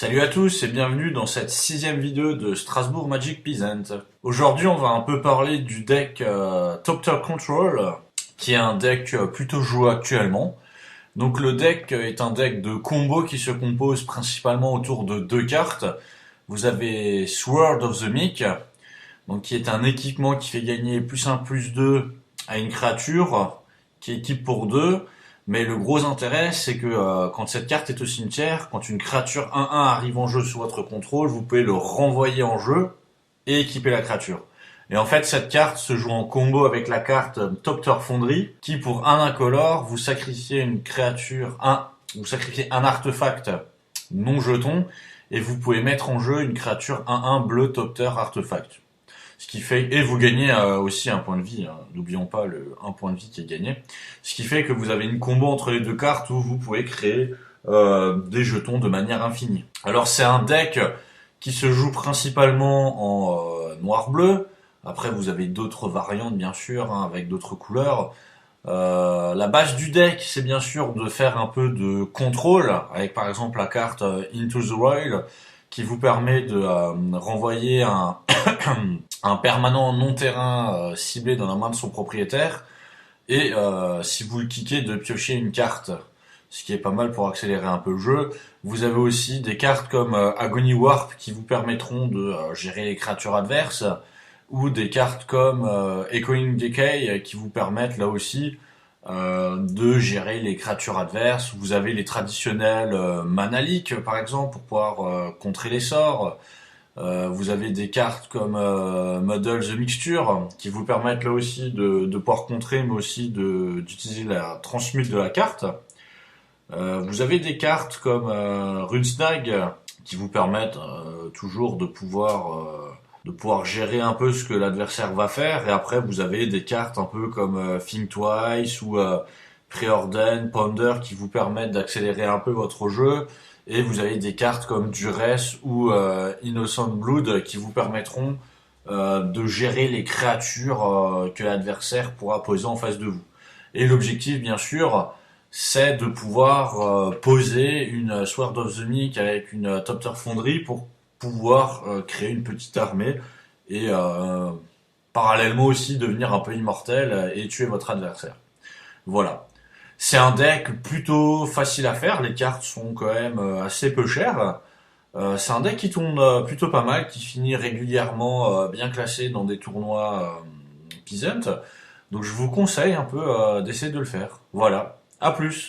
Salut à tous et bienvenue dans cette 6e vidéo de Strasbourg Magic Peasant. Aujourd'hui on va un peu parler du deck Top Control, qui est un deck plutôt joué actuellement. Donc le deck est un deck de combo qui se compose principalement autour de deux cartes. Vous avez Sword of the Meek, donc qui est un équipement qui fait gagner +1/+2 à une créature, qui équipe pour 2. Mais le gros intérêt, c'est que quand cette carte est au cimetière, quand une créature 1/1 arrive en jeu sous votre contrôle, vous pouvez le renvoyer en jeu et équiper la créature. Et en fait, cette carte se joue en combo avec la carte Docteur Fonderie, qui pour un incolore, vous sacrifiez une créature, vous sacrifiez un artefact non jeton, et vous pouvez mettre en jeu une créature 1/1 bleu Docteur Artefact. Ce qui fait, et vous gagnez aussi un point de vie, hein. N'oublions pas le 1 point de vie qui est gagné. Ce qui fait que vous avez une combo entre les deux cartes où vous pouvez créer des jetons de manière infinie. Alors c'est un deck qui se joue principalement en noir-bleu. Après vous avez d'autres variantes bien sûr, hein, avec d'autres couleurs. La base du deck, c'est bien sûr de faire un peu de contrôle, avec par exemple la carte Into the Wild, qui vous permet de renvoyer un permanent non-terrain ciblé dans la main de son propriétaire, et si vous le kickez, de piocher une carte, ce qui est pas mal pour accélérer un peu le jeu. Vous avez aussi des cartes comme Agony Warp qui vous permettront de gérer les créatures adverses, ou des cartes comme Echoing Decay qui vous permettent là aussi de gérer les créatures adverses. Vous avez les traditionnels Mana Leak par exemple pour pouvoir contrer les sorts. Vous avez des cartes comme Muddle the Mixture qui vous permettent là aussi de pouvoir contrer, mais aussi d'utiliser la transmute de la carte. Vous avez des cartes comme Runesnag qui vous permettent toujours de pouvoir gérer un peu ce que l'adversaire va faire. Et après vous avez des cartes un peu comme Think Twice ou Preordain, Ponder qui vous permettent d'accélérer un peu votre jeu. Et vous avez des cartes comme Duress ou Innocent Blood qui vous permettront de gérer les créatures que l'adversaire pourra poser en face de vous. Et l'objectif, bien sûr, c'est de pouvoir poser une Sword of the Meek avec une Top Fonderie pour pouvoir créer une petite armée et parallèlement aussi devenir un peu immortel et tuer votre adversaire. Voilà. C'est un deck plutôt facile à faire, les cartes sont quand même assez peu chères. C'est un deck qui tourne plutôt pas mal, qui finit régulièrement bien classé dans des tournois Peasant. Donc je vous conseille un peu d'essayer de le faire. Voilà, à plus.